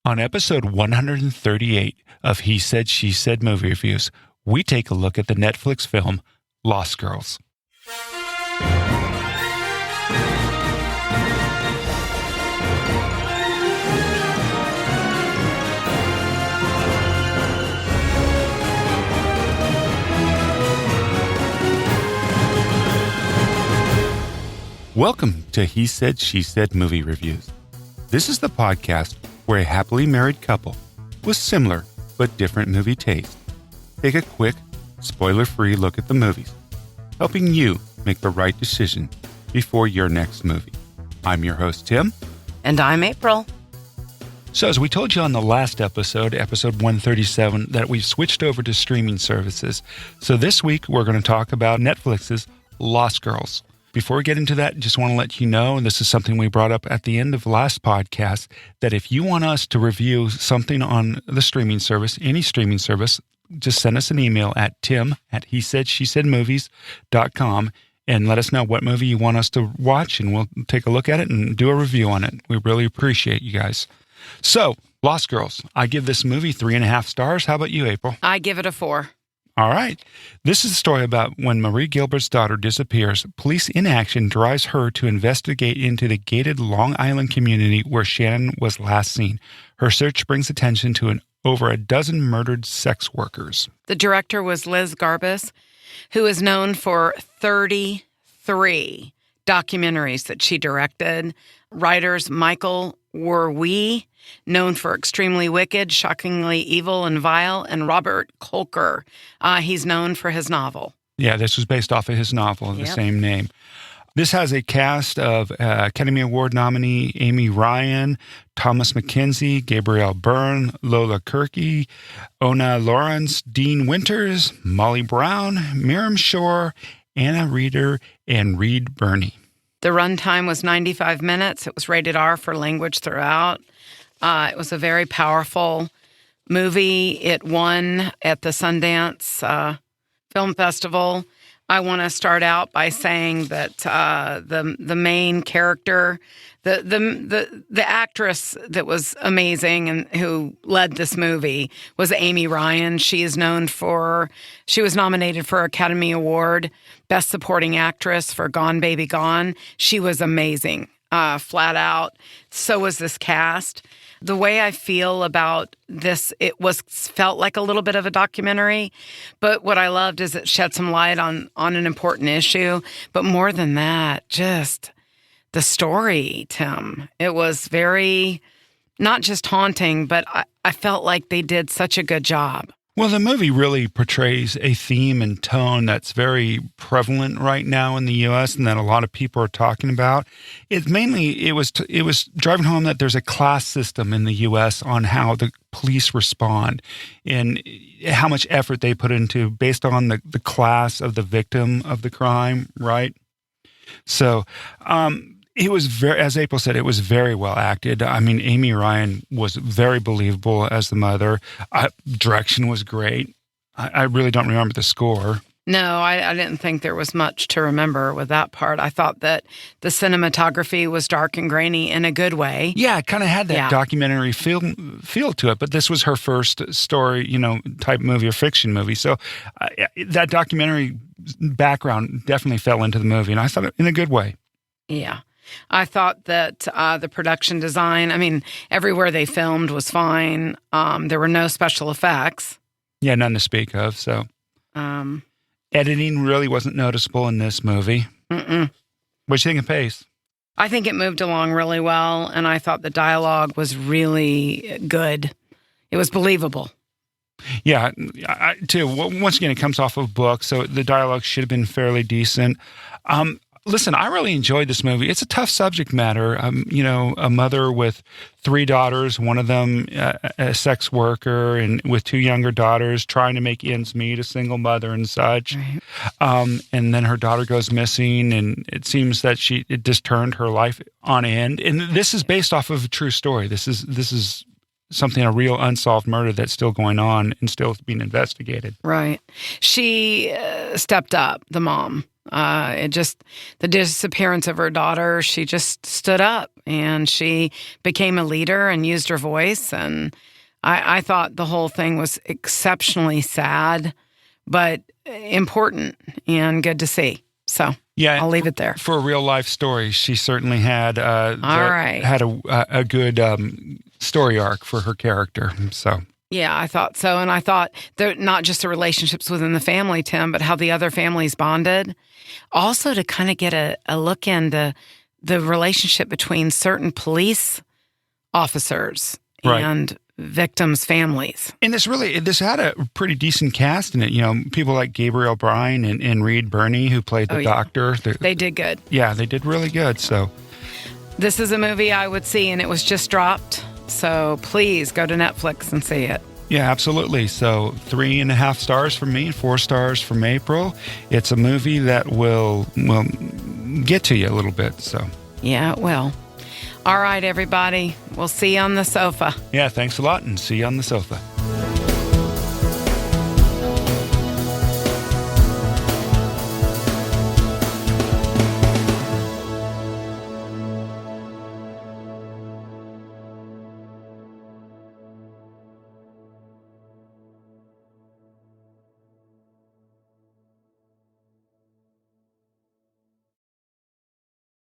On episode 138 of He Said, She Said Movie Reviews, we take a look at the Netflix film Lost Girls. Welcome to He Said, She Said Movie Reviews. This is the podcast where a happily married couple with similar but different movie tastes take a quick, spoiler-free look at the movies, helping you make the right decision before your next movie. I'm your host, Tim. And I'm April. So as we told you on the last episode 137, that we've switched over to streaming services. So this week we're going to talk about Netflix's Lost Girls. Before we get into that, just want to let you know, and this is something we brought up at the end of the last podcast, that if you want us to review something on the streaming service, any streaming service, just send us an email at tim@hesaidshesAidmovies.com and let us know what movie you want us to watch, and we'll take a look at it and do a review on it. We really appreciate you guys. So, Lost Girls. I give this movie 3.5 stars. How about you, April? I give it a 4. All right. This is a story about when Marie Gilbert's daughter disappears, police inaction drives her to investigate into the gated Long Island community where Shannon was last seen. Her search brings attention to over a dozen murdered sex workers. The director was Liz Garbus, who is known for 33 documentaries that she directed. Writers Michael Werwie, known for Extremely Wicked, Shockingly Evil and Vile, and Robert Kolker. He's known for his novel. Yeah, this was based off of his novel of the same name. This has a cast of Academy Award nominee Amy Ryan, Thomas McKenzie, Gabriel Byrne, Lola Kirke, Oona Laurence, Dean Winters, Molly Brown, Miriam Shor, Anna Reeder, and Reed Birney. The runtime was 95 minutes. It was rated R for language throughout. It was a very powerful movie. It won at the Sundance Film Festival. I want to start out by saying that the main character, the actress that was amazing and who led this movie was Amy Ryan. She was nominated for Academy Award Best Supporting Actress for Gone Baby Gone. She was amazing, flat out. So was this cast. The way I feel about this, felt like a little bit of a documentary, but what I loved is it shed some light on an important issue. But more than that, just the story, Tim. It was very, not just haunting, but I felt like they did such a good job. Well, the movie really portrays a theme and tone that's very prevalent right now in the U.S. and that a lot of people are talking about. It was driving home that there's a class system in the U.S. on how the police respond and how much effort they put into based on the class of the victim of the crime, right? So, it was very, as April said, it was very well acted. I mean, Amy Ryan was very believable as the mother. Direction was great. I really don't remember the score. No, I didn't think there was much to remember with that part. I thought that the cinematography was dark and grainy in a good way. Yeah, it kind of had that documentary feel to it, but this was her first story, type movie or fiction movie. So that documentary background definitely fell into the movie, and I thought it in a good way. Yeah. I thought that the production design, everywhere they filmed was fine. There were no special effects. Yeah, none to speak of. So editing really wasn't noticeable in this movie. Mm-mm. What do you think of pace? I think it moved along really well, and I thought the dialogue was really good. It was believable. Yeah, too. Once again, it comes off of a book, so the dialogue should have been fairly decent. Listen, I really enjoyed this movie. It's a tough subject matter. A mother with 3 daughters, one of them a sex worker, and with 2 younger daughters trying to make ends meet, a single mother and such. Right. And then her daughter goes missing, and it seems that it just turned her life on end. And this is based off of a true story. This is something, a real unsolved murder that's still going on and still being investigated. Right. She stepped up, the mom. The disappearance of her daughter, she just stood up and she became a leader and used her voice. And I thought the whole thing was exceptionally sad, but important and good to see. So yeah, I'll leave it there. For a real life story, she certainly had had a good story arc for her character. So. Yeah, I thought so. And I thought not just the relationships within the family, Tim, but how the other families bonded. Also to kind of get a look into the relationship between certain police officers and victims' families. And this had a pretty decent cast in it. You know, people like Gabriel, Byrne, and Birney, who played the doctor. They did good. Yeah, they did really good. So this is a movie I would see, and it was just dropped. So please go to Netflix and see it. Yeah, absolutely. So 3.5 stars from me, 4 stars from April. It's a movie that will get to you a little bit. So yeah, it will. All right, everybody. We'll see you on the sofa. Yeah, thanks a lot, and see you on the sofa.